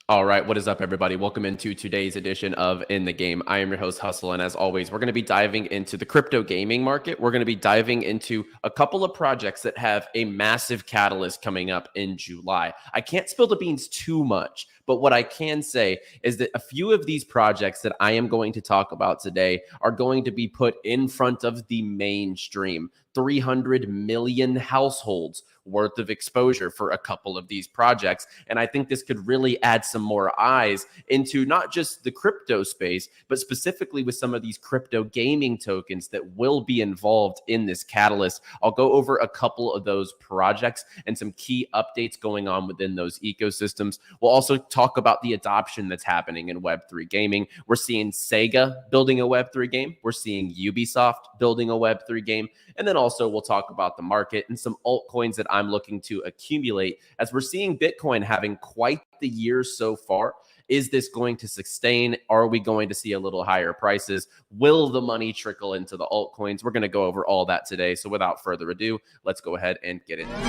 All right, what is up, everybody? Welcome into today's edition of In the Game. I am your host, 𝗪𝗲𝗄, and as always, we're going to be diving into the crypto gaming market. We're going to be diving into a couple of projects that have a massive catalyst coming up in July. I can't spill the beans too much, but what I can say is that a few of these projects that I am going to talk about today are going to be put in front of the mainstream. 300 million households worth of exposure for a couple of these projects. And I think this could really add some more eyes into not just the crypto space, but specifically with some of these crypto gaming tokens that will be involved in this catalyst. I'll go over a couple of those projects and some key updates going on within those ecosystems. We'll also talk about the adoption that's happening in Web3 gaming. We're seeing Sega building a Web3 game. We're seeing Ubisoft building a Web3 game. And then also we'll talk about the market and some altcoins that I'm looking to accumulate as we're seeing Bitcoin having quite the year so far. Is this going to sustain? Are we going to see a little higher prices? Will the money trickle into the altcoins? We're going to go over all that today. So without further ado, let's go ahead and get into it.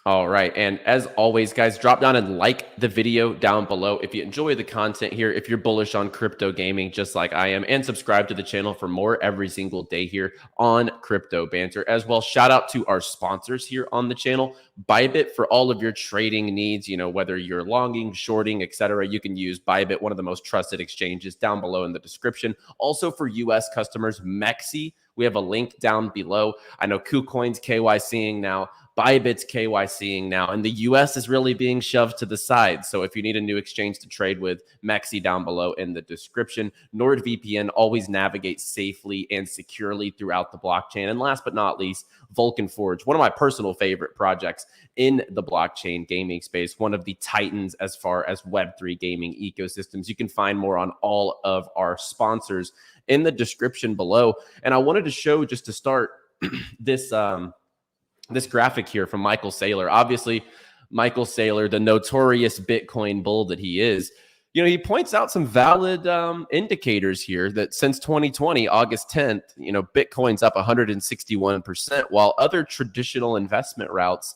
All right. And as always, guys, drop down and like the video down below if you enjoy the content here, if you're bullish on crypto gaming, just like I am, and subscribe to the channel for more every single day here on Crypto Banter. As well, shout out to our sponsors here on the channel. Bybit for all of your trading needs, you know, whether you're longing, shorting, etc. You can use Bybit, one of the most trusted exchanges, down below in the description. Also for US customers, 𝗕𝗄𝗃. We have a link down below. I know KuCoin's KYCing now. Bybit's KYCing now, and the US is really being shoved to the side. So if you need a new exchange to trade with, 𝗕𝗄𝗃 down below in the description. NordVPN always navigates safely and securely throughout the blockchain. And last but not least, Vulcan Forge, one of my personal favorite projects in the blockchain gaming space, one of the titans as far as Web3 gaming ecosystems. You can find more on all of our sponsors in the description below. And I wanted to show, just to start, this graphic here from Michael Saylor. Obviously, Michael Saylor, the notorious Bitcoin bull that he is, you know, he points out some valid indicators here that since 2020, August 10th, you know, Bitcoin's up 161%, while other traditional investment routes,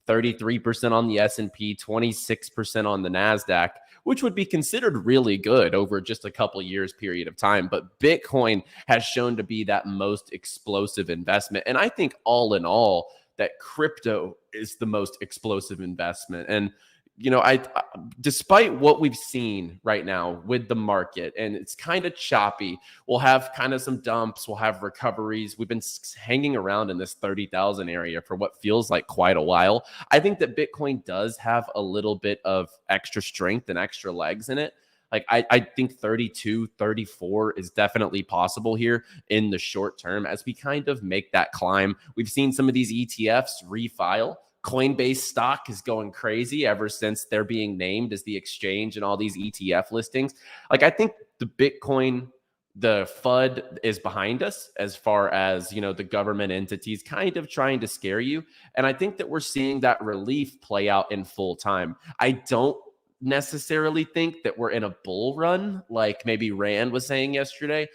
33% on the S&P, 26% on the NASDAQ, which would be considered really good over just a couple years period of time. But Bitcoin has shown to be that most explosive investment. And I think all in all, that crypto is the most explosive investment. And, you know, despite what we've seen right now with the market, and it's kind of choppy, we'll have kind of some dumps, we'll have recoveries. We've been hanging around in this 30,000 area for what feels like quite a while. I think that Bitcoin does have a little bit of extra strength and extra legs in it. Like I think 32, 34 is definitely possible here in the short term as we kind of make that climb. We've seen some of these ETFs refile. Coinbase stock is going crazy ever since they're being named as the exchange and all these ETF listings. Like I think the Bitcoin, the FUD is behind us as far as, you know, the government entities kind of trying to scare you. And I think that we're seeing that relief play out in full time. I don't necessarily think that we're in a bull run like maybe Rand was saying yesterday.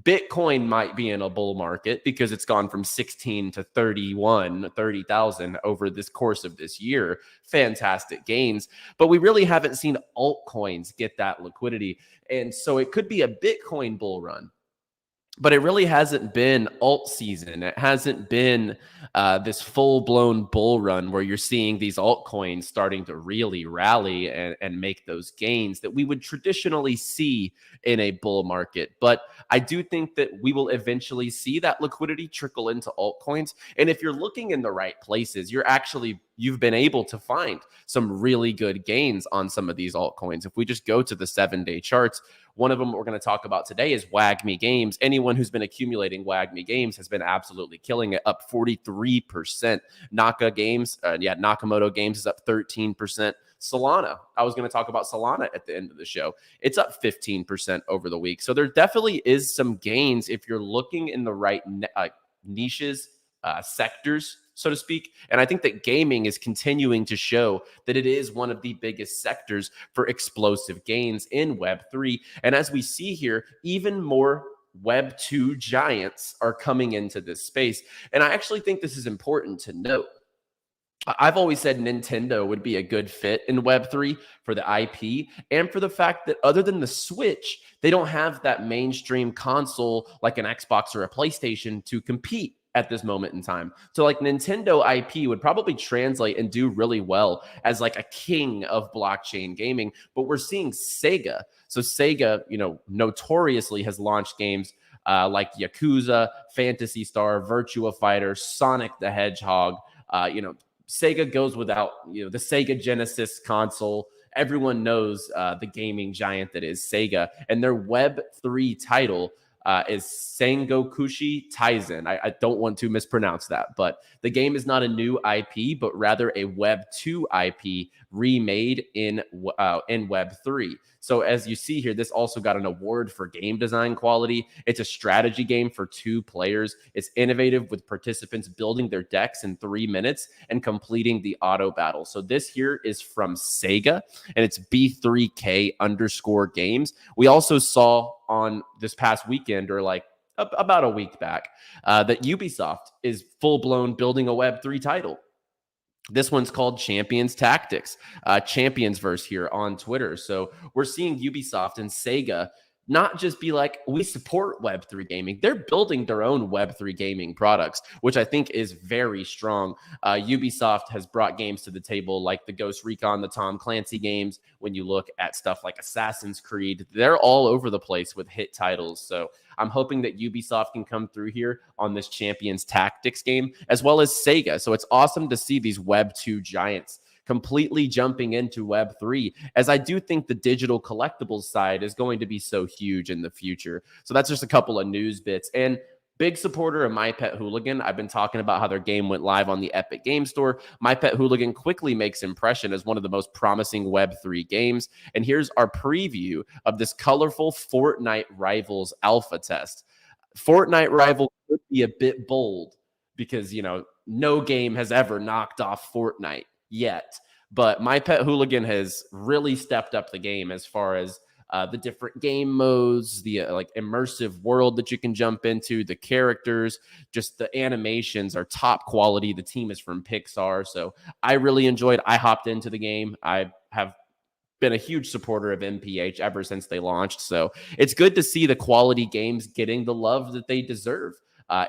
Bitcoin might be in a bull market because it's gone from 16 to 30,000 over this course of this year. Fantastic gains, but we really haven't seen altcoins get that liquidity. And so it could be a Bitcoin bull run, but it really hasn't been alt season. It hasn't been this full-blown bull run where you're seeing these altcoins starting to really rally and make those gains that we would traditionally see in a bull market. But I do think that we will eventually see that liquidity trickle into altcoins. And if you're looking in the right places, you've been able to find some really good gains on some of these altcoins. If we just go to the 7-day charts, one of them we're going to talk about today is WAGMI Games. Anyone who's been accumulating WAGMI Games has been absolutely killing it, up 43%. Nakamoto Games is up 13%. Solana, I was going to talk about Solana at the end of the show. It's up 15% over the week. So there definitely is some gains if you're looking in the right niches, sectors, so to speak. And I think that gaming is continuing to show that it is one of the biggest sectors for explosive gains in Web3. And as we see here, even more Web 2 giants are coming into this space. And I actually think this is important to note. I've always said Nintendo would be a good fit in Web3 for the IP and for the fact that other than the Switch, they don't have that mainstream console like an Xbox or a PlayStation to compete at this moment in time. So like Nintendo IP would probably translate and do really well as like a king of blockchain gaming, but we're seeing Sega. So Sega, you know, notoriously has launched games like Yakuza, Phantasy Star, Virtua Fighter, Sonic the Hedgehog, you know, Sega goes without, you know, the Sega Genesis console. Everyone knows the gaming giant that is Sega, and their Web3 title is Sengokushi Taisen. I don't want to mispronounce that, but the game is not a new IP, but rather a Web2 IP remade in Web3. So as you see here, this also got an award for game design quality. It's a strategy game for 2 players. It's innovative with participants building their decks in 3 minutes and completing the auto battle. So this here is from Sega, and it's B3K_games. We also saw on this past weekend, or like about a week back, that Ubisoft is full-blown building a Web3 title. This one's called Champions Tactics, Championsverse here on Twitter. So we're seeing Ubisoft and Sega not just be like, we support Web3 gaming. They're building their own Web3 gaming products, which I think is very strong. Ubisoft has brought games to the table like the Ghost Recon, the Tom Clancy games. When you look at stuff like Assassin's Creed, they're all over the place with hit titles. So I'm hoping that Ubisoft can come through here on this Champions Tactics game, as well as Sega. So it's awesome to see these Web 2 giants completely jumping into Web 3, as I do think the digital collectibles side is going to be so huge in the future. So that's just a couple of news bits. And big supporter of My Pet Hooligan. I've been talking about how their game went live on the Epic Game Store. My Pet Hooligan quickly makes impression as one of the most promising Web3 games. And here's our preview of this colorful Fortnite Rivals alpha test. Fortnite Rivals could be a bit bold because, you know, no game has ever knocked off Fortnite yet. But My Pet Hooligan has really stepped up the game as far as the different game modes, the like immersive world that you can jump into, the characters, just the animations are top quality. The team is from Pixar. So I really enjoyed. I hopped into the game. I have been a huge supporter of MPH ever since they launched. So it's good to see the quality games getting the love that they deserve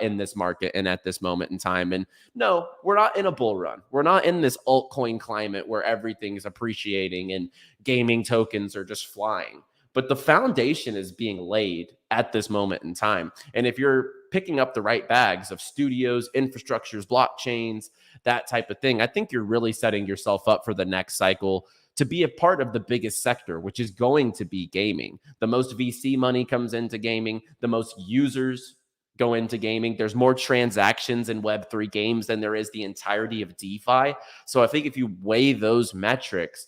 in this market and at this moment in time. And no, we're not in a bull run. We're not in this altcoin climate where everything's appreciating and gaming tokens are just flying. But the foundation is being laid at this moment in time. And if you're picking up the right bags of studios, infrastructures, blockchains, that type of thing, I think you're really setting yourself up for the next cycle to be a part of the biggest sector, which is going to be gaming. The most VC money comes into gaming. The most users go into gaming. There's more transactions in Web3 games than there is the entirety of DeFi. So I think if you weigh those metrics,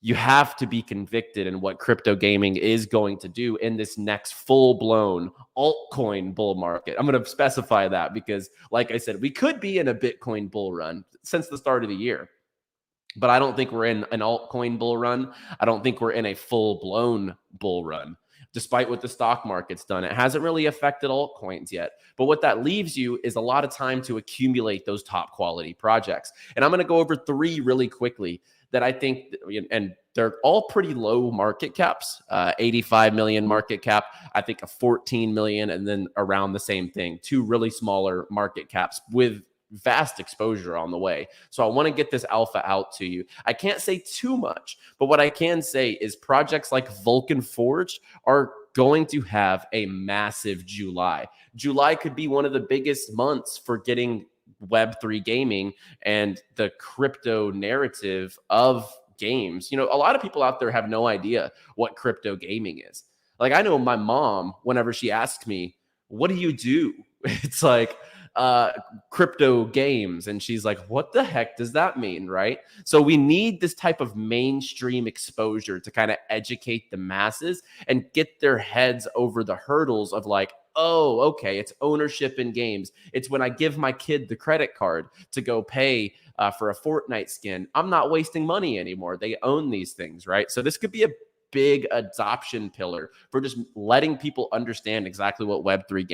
you have to be convicted in what crypto gaming is going to do in this next full-blown altcoin bull market. I'm going to specify that because, like I said, we could be in a Bitcoin bull run since the start of the year. But I don't think we're in an altcoin bull run. I don't think we're in a full-blown bull run. Despite what the stock market's done, it hasn't really affected altcoins yet. But what that leaves you is a lot of time to accumulate those top quality projects. And I'm going to go over 3 really quickly that I think, and they're all pretty low market caps, 85 million market cap, I think a 14 million, and then around the same thing, 2 really smaller market caps with vast exposure on the way. So I want to get this alpha out to you. I can't say too much, but what I can say is projects like Vulcan Forge are going to have a massive July. July could be one of the biggest months for getting Web3 gaming and the crypto narrative of games. You know, a lot of people out there have no idea what crypto gaming is. Like, I know my mom, whenever she asks me, what do you do? It's like, crypto games. And she's like, what the heck does that mean? Right. So we need this type of mainstream exposure to kind of educate the masses and get their heads over the hurdles of like, oh, okay, it's ownership in games. It's when I give my kid the credit card to go pay for a Fortnite skin. I'm not wasting money anymore. They own these things, right? So this could be a big adoption pillar for just letting people understand exactly what Web3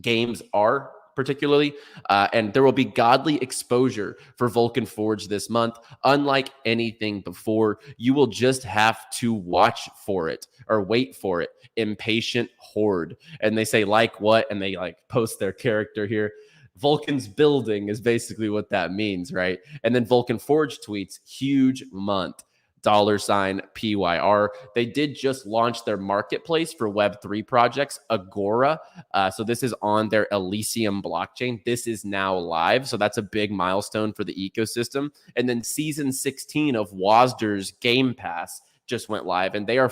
games are particularly, and there will be godly exposure for Vulcan Forge this month. Unlike anything before, you will just have to watch for it or wait for it. 𝗵𝗵𝗃𝗃𝗃. And they say like what, and they like post their character here. Vulcan's building is basically what that means, right? And then Vulcan Forge tweets, huge month. $PYR. They did just launch their marketplace for Web3 projects, Agora. So this is on their Elysium blockchain. This is now live. So that's a big milestone for the ecosystem. And then season 16 of WASDR's Game Pass just went live, and they are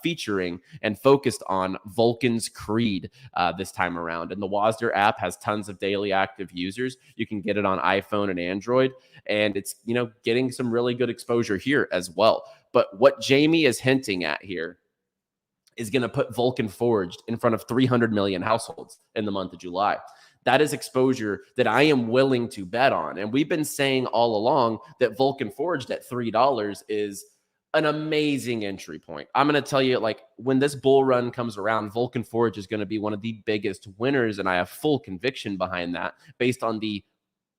featuring and focused on Vulcan's Creed this time around. And the WASDR app has tons of daily active users. You can get it on iPhone and Android, and it's, you know, getting some really good exposure here as well. But what Jamie is hinting at here is going to put Vulcan Forged in front of 300 million households in the month of July. That is exposure that I am willing to bet on. And we've been saying all along that Vulcan Forged at $3 is an amazing entry point. I'm going to tell you, like, when this bull run comes around, Vulcan Forge is going to be one of the biggest winners, and I have full conviction behind that based on the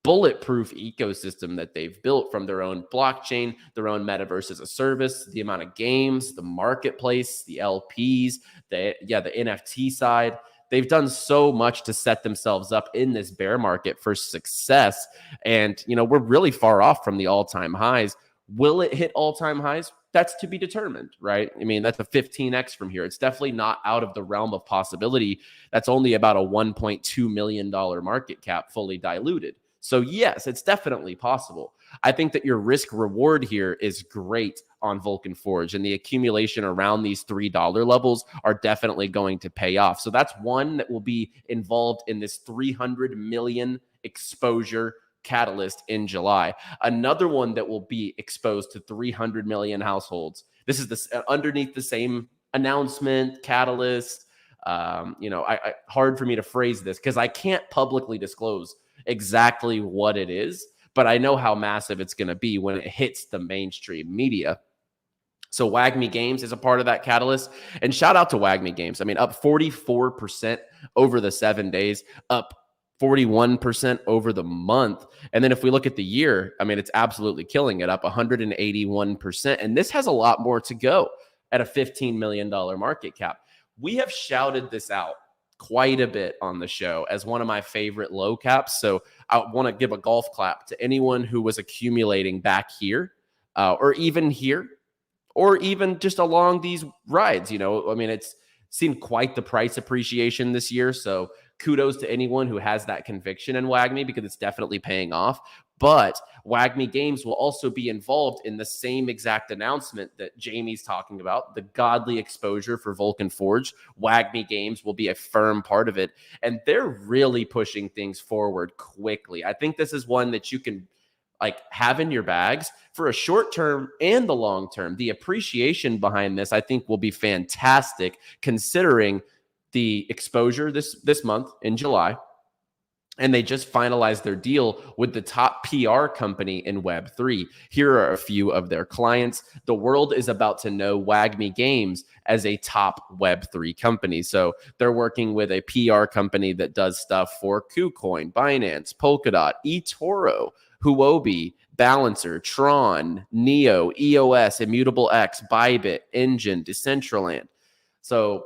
bulletproof ecosystem that they've built from their own blockchain, their own metaverse as a service, the amount of games, the marketplace, the LPs, the NFT side. They've done so much to set themselves up in this bear market for success. And, you know, we're really far off from the all-time highs. Will it hit all-time highs? That's to be determined, right? I mean, that's a 15x from here. It's definitely not out of the realm of possibility. That's only about a $1.2 million market cap fully diluted. So yes, it's definitely possible. I think that your risk reward here is great on Vulcan Forge, and the accumulation around these $3 levels are definitely going to pay off. So that's one that will be involved in this 300 million exposure catalyst in July. Another one that will be exposed to 300 million households. This is underneath the same announcement catalyst. You know, hard for me to phrase this because I can't publicly disclose exactly what it is, but I know how massive it's going to be when it hits the mainstream media. So WAGMI Games is a part of that catalyst. And shout out to WAGMI Games. I mean, up 44% over the 7 days, up 41% over the month. And then if we look at the year, I mean, it's absolutely killing it, up 181%. And this has a lot more to go at a $15 million market cap. We have shouted this out quite a bit on the show as one of my favorite low caps. So I want to give a golf clap to anyone who was accumulating back here or even here or even just along these rides. You know, I mean, it's seen quite the price appreciation this year. So kudos to anyone who has that conviction in WAGMI because it's definitely paying off. But WAGMI Games will also be involved in the same exact announcement that Jamie's talking about, the godly exposure for Vulcan Forge. WAGMI Games will be a firm part of it, and they're really pushing things forward quickly. I think this is one that you can like have in your bags for a short term and the long term. The appreciation behind this, I think, will be fantastic considering the exposure this month in July. And they just finalized their deal with the top PR company in Web3. Here are a few of their clients. The world is about to know WAGMI Games as a top Web3 company. So they're working with a PR company that does stuff for KuCoin, Binance, Polkadot, eToro, Huobi, Balancer, Tron, Neo, EOS, 𝗵𝗵𝗋𝗋𝗋, Bybit, Engine, Decentraland. So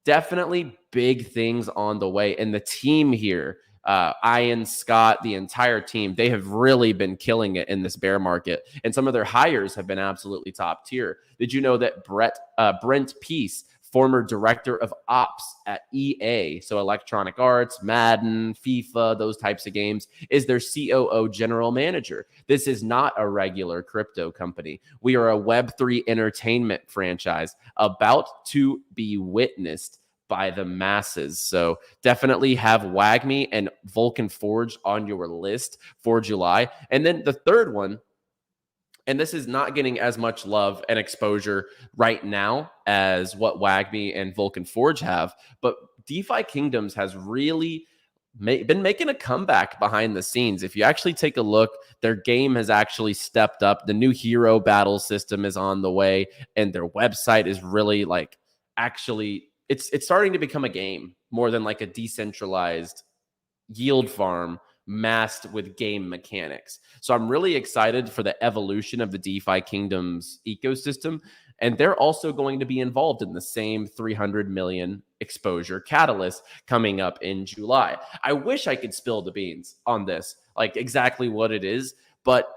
definitely big things on the way. And the team here, Ian, Scott, the entire team, they have really been killing it in this bear market. And some of their hires have been absolutely top tier. Did you know that Brent Peace, former director of ops at EA, so Electronic Arts, Madden, FIFA, those types of games, is their COO general manager? This is not a regular crypto company. We are a Web3 entertainment franchise about to be witnessed by the masses. So definitely have WAGMI and Vulcan Forge on your list for July. And then the third one, and this is not getting as much love and exposure right now as what WAGMI and Vulcan Forge have, but DeFi Kingdoms has really been making a comeback behind the scenes. If you actually take a look, their game has actually stepped up. The new hero battle system is on the way, and their website is really like actually it's starting to become a game more than like a decentralized yield farm masked with game mechanics. So I'm really excited for the evolution of the DeFi Kingdom's ecosystem. And they're also going to be involved in the same 300 million exposure catalyst coming up in July. I wish I could spill the beans on this, like exactly what it is. But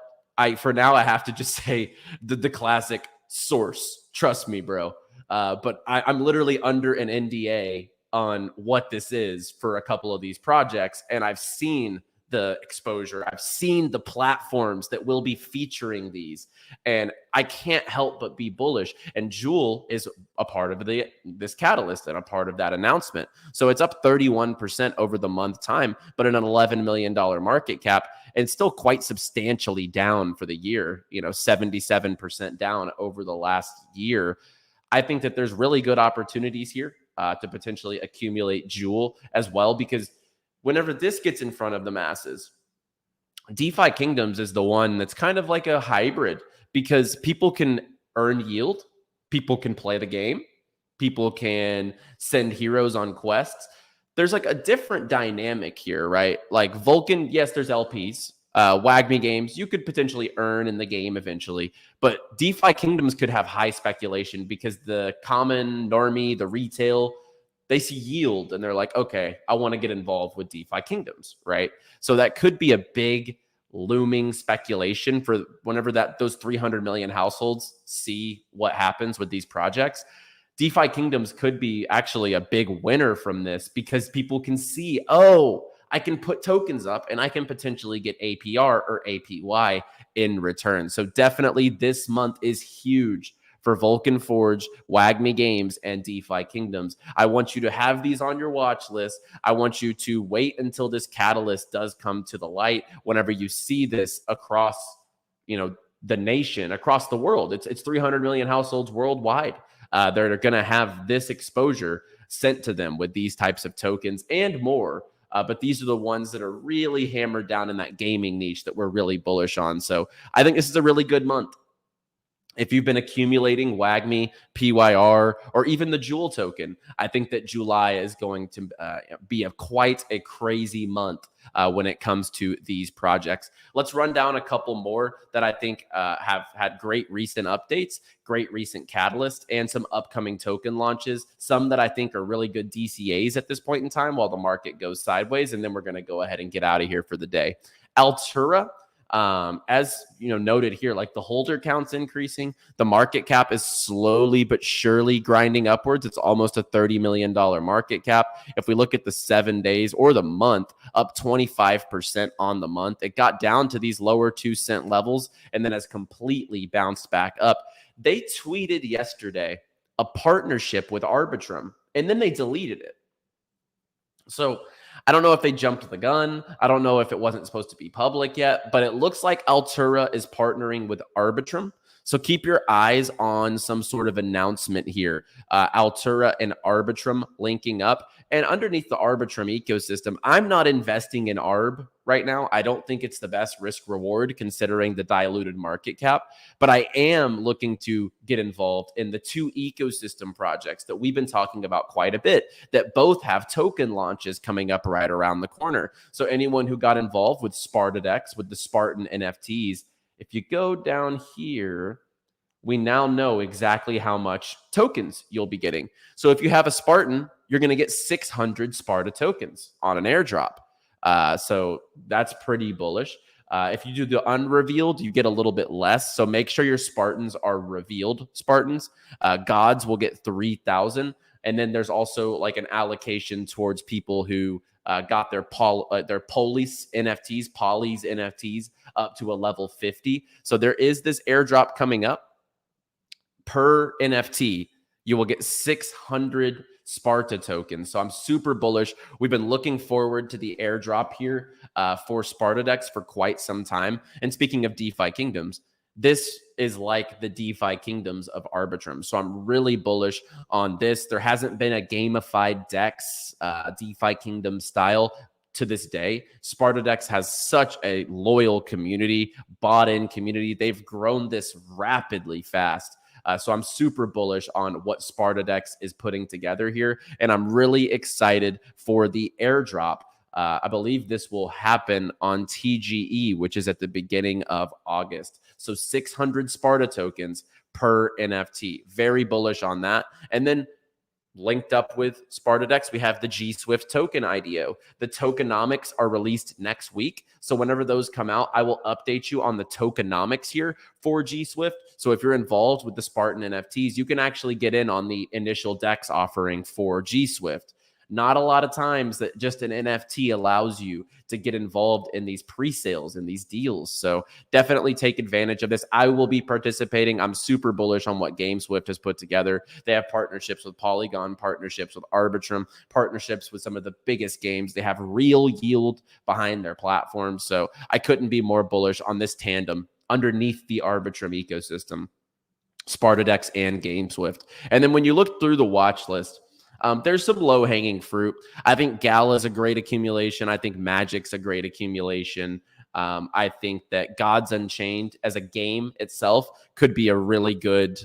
for now, I have to just say the classic source. Trust me, bro. But I'm literally under an NDA on what this is for a couple of these projects. And I've seen the exposure. I've seen the platforms that will be featuring these, and I can't help but be bullish. And 𝗪𝗋 is a part of this catalyst and a part of that announcement. So it's up 31% over the month time, but an $11 million market cap, and still quite substantially down for the year, 77% down over the last year. I think that there's really good opportunities here to potentially accumulate 𝗪𝗋 as well, because whenever this gets in front of the masses, DeFi Kingdoms is the one that's kind of like a hybrid, because people can earn yield, people can play the game, people can send heroes on quests. There's like a different dynamic here, right? Like Vulcan, yes, there's LPs. WAGMI games, you could potentially earn in the game eventually, but DeFi Kingdoms could have high speculation because the common normie, the retail, they see yield and they're like, okay, I want to get involved with DeFi Kingdoms, right? So that could be a big looming speculation for whenever those 300 million households see what happens with these projects. DeFi Kingdoms could be actually a big winner from this, because people can see, oh, I can put tokens up and I can potentially get APR or APY in return. So definitely this month is huge for Vulcan Forge, WAGMI Games, and DeFi Kingdoms. I want you to have these on your watch list. I want you to wait until this catalyst does come to the light. Whenever you see this across, the nation, across the world, it's 300 million households worldwide. They're going to have this exposure sent to them with these types of tokens and more. But these are the ones that are really hammered down in that gaming niche that we're really bullish on. So I think this is a really good month. If you've been accumulating WAGMI, PYR, or even the 𝗪𝗋 token, I think that July is going to be quite a crazy month when it comes to these projects. Let's run down a couple more that I think have had great recent updates, great recent catalysts, and some upcoming token launches. Some that I think are really good DCAs at this point in time while the market goes sideways. And then we're going to go ahead and get out of here for the day. Altura. As noted here, like the holder count's increasing, the market cap is slowly but surely grinding upwards. It's almost a $30 million market cap. If we look at the 7 days or the month, up 25% on the month. It got down to these lower 2-cent levels and then has completely bounced back up. They tweeted yesterday a partnership with Arbitrum, and then they deleted it. So I don't know if they jumped the gun. I don't know if it wasn't supposed to be public yet, but it looks like Altura is partnering with Arbitrum. So keep your eyes on some sort of announcement here. Altura and Arbitrum linking up. And underneath the Arbitrum ecosystem, I'm not investing in ARB right now. I don't think it's the best risk reward considering the diluted market cap. But I am looking to get involved in the two ecosystem projects that we've been talking about quite a bit that both have token launches coming up right around the corner. So anyone who got involved with SpartanX, with the Spartan NFTs, if you go down here, we now know exactly how much tokens you'll be getting. So if you have a Spartan, you're going to get 600 Sparta tokens on an airdrop. So that's pretty bullish. If you do the unrevealed, you get a little bit less. So make sure your Spartans are revealed Spartans. Gods will get 3,000. And then there's also like an allocation towards people who got their police NFTs up to a level 50. So there is this airdrop coming up. Per NFT, you will get 600 Sparta tokens. So I'm super bullish. We've been looking forward to the airdrop here for SpartanX for quite some time. And speaking of DeFi Kingdoms, this is like the DeFi Kingdoms of Arbitrum. So I'm really bullish on this. There hasn't been a gamified DEX DeFi Kingdom style to this day. 𝗪𝗏𝗃 has such a loyal community, bought-in community. They've grown this rapidly fast. So I'm super bullish on what 𝗪𝗏𝗃 is putting together here. And I'm really excited for the airdrop. I believe this will happen on TGE, which is at the beginning of August. So 600 Sparta tokens per NFT. Very bullish on that. And then linked up with 𝗪𝗏𝗃, we have the 𝗪𝗁 token IDO. The tokenomics are released next week. So whenever those come out, I will update you on the tokenomics here for 𝗪𝗁. So if you're involved with the Spartan NFTs, you can actually get in on the initial DEX offering for 𝗪𝗁. Not a lot of times that just an NFT allows you to get involved in these pre-sales and these deals. So definitely take advantage of this. I will be participating. I'm super bullish on what 𝗪𝗁 has put together. They have partnerships with Polygon, partnerships with Arbitrum, partnerships with some of the biggest games. They have real yield behind their platform. So I couldn't be more bullish on this tandem underneath the Arbitrum ecosystem, 𝗪𝗏𝗃 and 𝗪𝗁. And then when you look through the watch list, there's some low-hanging fruit. I think Gala is a great accumulation. I think Magic's a great accumulation. I think that Gods Unchained as a game itself could be a really good,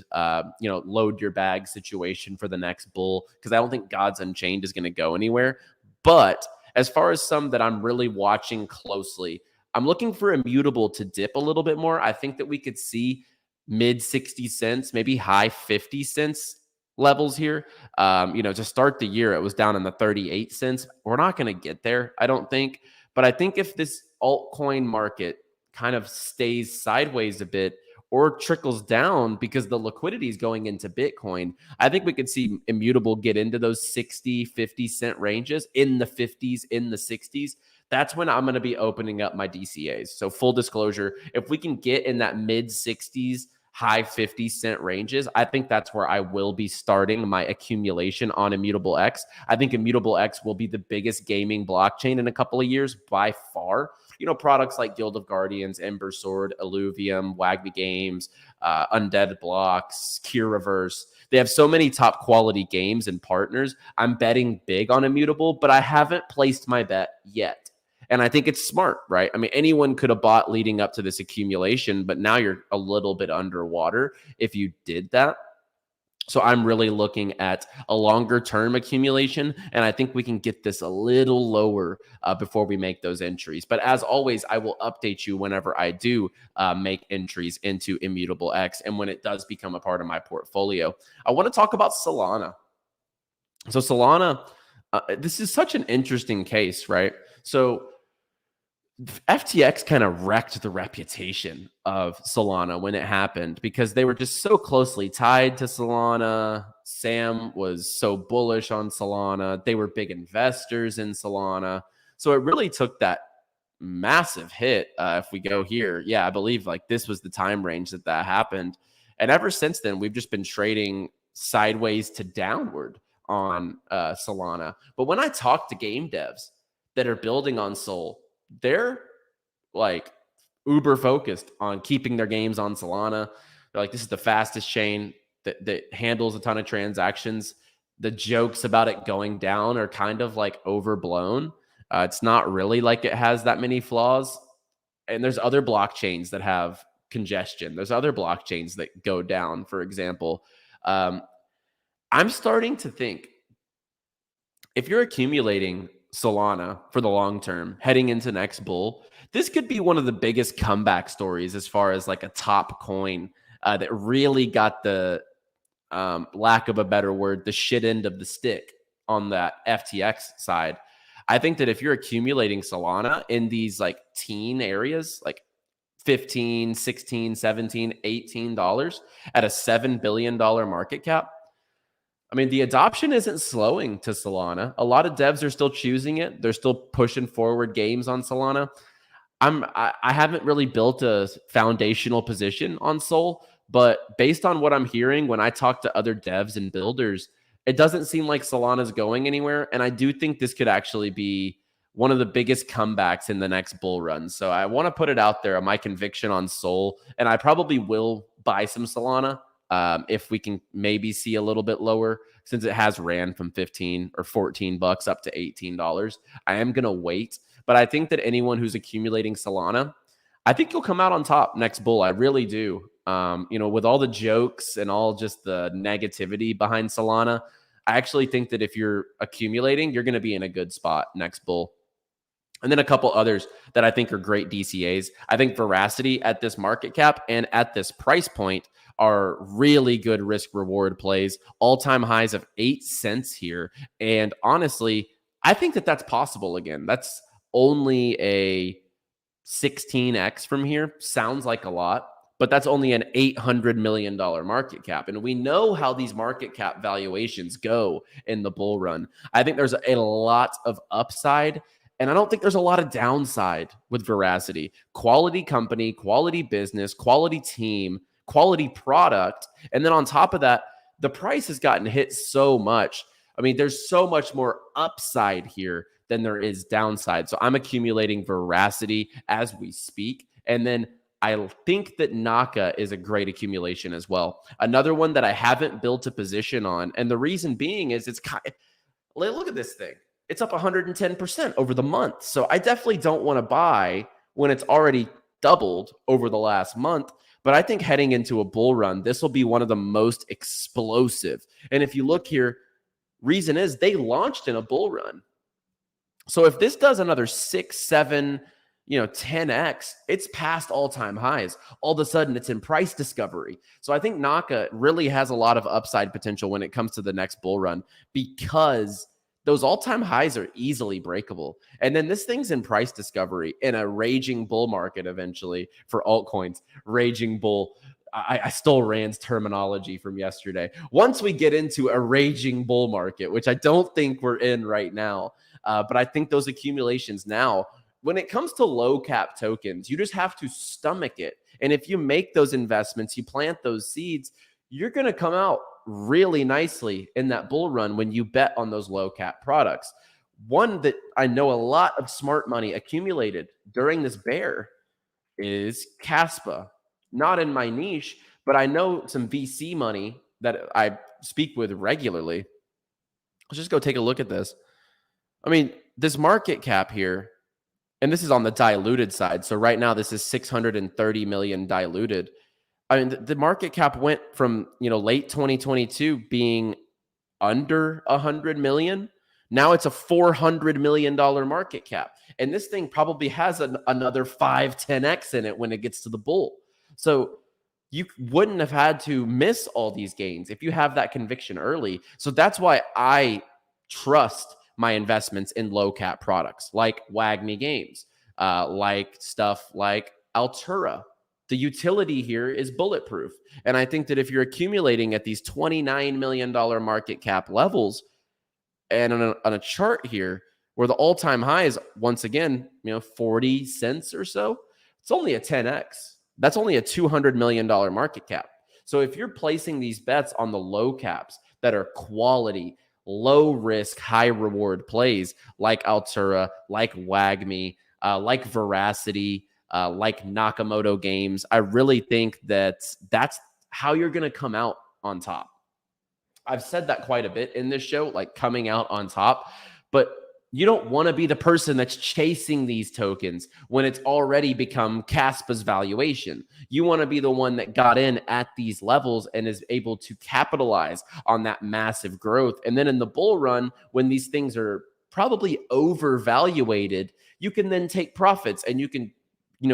load your bag situation for the next bull, because I don't think Gods Unchained is going to go anywhere. But as far as some that I'm really watching closely, I'm looking for Immutable to dip a little bit more. I think that we could see mid 60 cents, maybe high 50 cents levels here. To start the year, it was down in the 38 cents. We're not going to get there, I don't think. But I think if this altcoin market kind of stays sideways a bit or trickles down because the liquidity is going into Bitcoin, I think we could see Immutable get into those 60, 50 cent ranges, in the 50s, in the 60s. That's when I'm going to be opening up my DCAs. So full disclosure, if we can get in that mid 60s, high 50 cent ranges, I think that's where I will be starting my accumulation on 𝗪𝗓𝗃. I think 𝗪𝗓𝗃 will be the biggest gaming blockchain in a couple of years by far. Products like Guild of Guardians, Ember Sword, Illuvium, WAGMI Games, Undead Blocks, Kiraverse. They have so many top quality games and partners. I'm betting big on Immutable, but I haven't placed my bet yet. And I think it's smart, right? I mean, anyone could have bought leading up to this accumulation, but now you're a little bit underwater if you did that. So I'm really looking at a longer term accumulation, and I think we can get this a little lower before we make those entries. But as always, I will update you whenever I do make entries into 𝗪𝗓𝗃 and when it does become a part of my portfolio. I want to talk about Solana. So Solana, this is such an interesting case, right? So FTX kind of wrecked the reputation of Solana when it happened because they were just so closely tied to Solana. Sam was so bullish on Solana. They were big investors in Solana. So it really took that massive hit. If we go here, yeah, I believe like this was the time range that happened. And ever since then, we've just been trading sideways to downward on Solana. But when I talk to game devs that are building on Sol, they're like uber focused on keeping their games on Solana. They're like, this is the fastest chain that handles a ton of transactions. The jokes about it going down are kind of like overblown. It's not really like it has that many flaws. And there's other blockchains that have congestion. There's other blockchains that go down, for example. I'm starting to think if you're accumulating Solana for the long term, heading into next bull, this could be one of the biggest comeback stories as far as like a top coin that really got the, lack of a better word, the shit end of the stick on that FTX side. I think that if you're accumulating Solana in these like teen areas, like $15, $16, $17, $18 at a $7 billion market cap, I mean, the adoption isn't slowing to Solana. A lot of devs are still choosing it. They're still pushing forward games on Solana. I haven't really built a foundational position on Sol, but based on what I'm hearing when I talk to other devs and builders, it doesn't seem like Solana's going anywhere. And I do think this could actually be one of the biggest comebacks in the next bull run. So I want to put it out there on my conviction on Sol, and I probably will buy some Solana if we can maybe see a little bit lower, since it has ran from 15 or $14 up to $18. I am going to wait. But I think that anyone who's accumulating Solana, I think you'll come out on top next bull. I really do. With all the jokes and all just the negativity behind Solana, I actually think that if you're accumulating, you're going to be in a good spot next bull. And then a couple others that I think are great DCAs. I think Veracity at this market cap and at this price point are really good risk reward plays. All-time highs of 8 cents here. And honestly, I think that that's possible again. That's only a 16x from here. Sounds like a lot, but that's only an $800 million market cap. And we know how these market cap valuations go in the bull run. I think there's a lot of upside, and I don't think there's a lot of downside with Veracity. Quality company, quality business, quality team, quality product. And then on top of that, the price has gotten hit so much. I mean, there's so much more upside here than there is downside. So I'm accumulating Veracity as we speak. And then I think that NACA is a great accumulation as well. Another one that I haven't built a position on. And the reason being is look at this thing. It's up 110% over the month. So I definitely don't want to buy when it's already doubled over the last month. But I think heading into a bull run, this will be one of the most explosive. And if you look here, reason is they launched in a bull run. So if this does another 6, 7, 10x, it's past all-time highs. All of a sudden, it's in price discovery. So I think NACA really has a lot of upside potential when it comes to the next bull run, because those all-time highs are easily breakable. And then this thing's in price discovery in a raging bull market eventually for altcoins. Raging bull. I stole Rand's terminology from yesterday. Once we get into a raging bull market, which I don't think we're in right now, but I think those accumulations now, when it comes to low cap tokens, you just have to stomach it. And if you make those investments, you plant those seeds, you're going to come out really nicely in that bull run when you bet on those low cap products. One that I know a lot of smart money accumulated during this bear is Caspa. Not in my niche, but I know some VC money that I speak with regularly. Let's just go take a look at this. I mean, this market cap here, and this is on the diluted side. So right now, this is 630 million diluted. I mean, the market cap went from, late 2022 being under 100 million. Now it's a $400 million market cap. And this thing probably has another 5, 10x in it when it gets to the bull. So you wouldn't have had to miss all these gains if you have that conviction early. So that's why I trust my investments in low cap products like WAGMI Games, like stuff like Altura. The utility here is bulletproof. And I think that if you're accumulating at these $29 million market cap levels and on a chart here where the all-time high is, once again, 40 cents or so, it's only a 10x. That's only a $200 million market cap. So if you're placing these bets on the low caps that are quality, low risk, high reward plays like Altura, like WAGMI, like Veracity, like Nakamoto Games, I really think that that's how you're going to come out on top. I've said that quite a bit in this show, like coming out on top, but you don't want to be the person that's chasing these tokens when it's already become Caspa's valuation. You want to be the one that got in at these levels and is able to capitalize on that massive growth. And then in the bull run, when these things are probably overvaluated, you can then take profits and you can,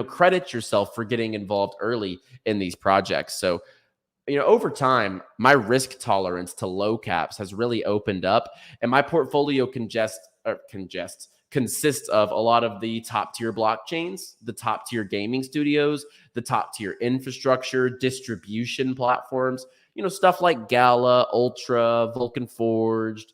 credit yourself for getting involved early in these projects. So, over time, my risk tolerance to low caps has really opened up, and my portfolio consists of a lot of the top tier blockchains, the top tier gaming studios, the top tier infrastructure, distribution platforms, stuff like Gala, Ultra, Vulcan Forged,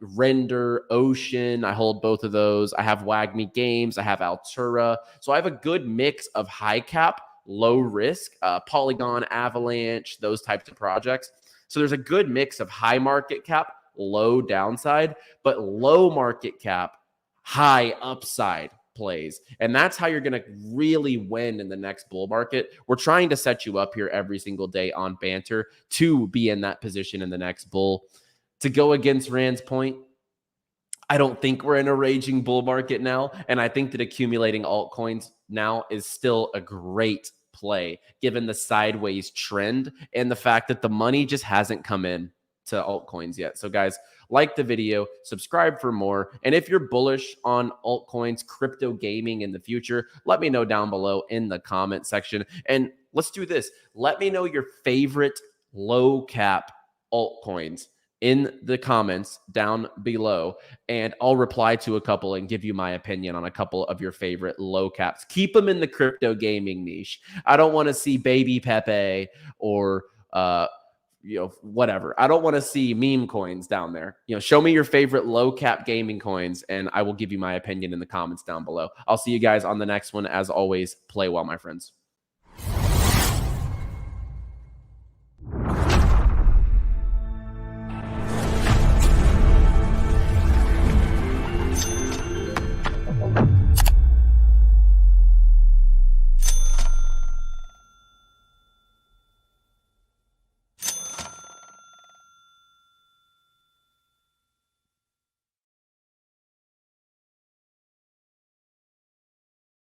Render, Ocean. I hold both of those. I have WAGMI Games. I have Altura. So I have a good mix of high cap, low risk, Polygon, Avalanche, those types of projects. So there's a good mix of high market cap, low downside, but low market cap, high upside plays. And that's how you're going to really win in the next bull market. We're trying to set you up here every single day on Banter to be in that position in the next bull. To go against Rand's point, I don't think we're in a raging bull market now. And I think that accumulating altcoins now is still a great play, given the sideways trend and the fact that the money just hasn't come in to altcoins yet. So guys, like the video, subscribe for more. And if you're bullish on altcoins, crypto gaming in the future, let me know down below in the comment section. And let's do this. Let me know your favorite low cap altcoins in the comments down below, and I'll reply to a couple and give you my opinion on a couple of your favorite low caps. Keep them in the crypto gaming niche. I don't want to see 𝗵𝗵𝗶𝗃 or whatever. I don't want to see meme coins down there. Show me your favorite low cap gaming coins, and I will give you my opinion in the comments down below. I'll see you guys on the next one. As always, play well, my friends.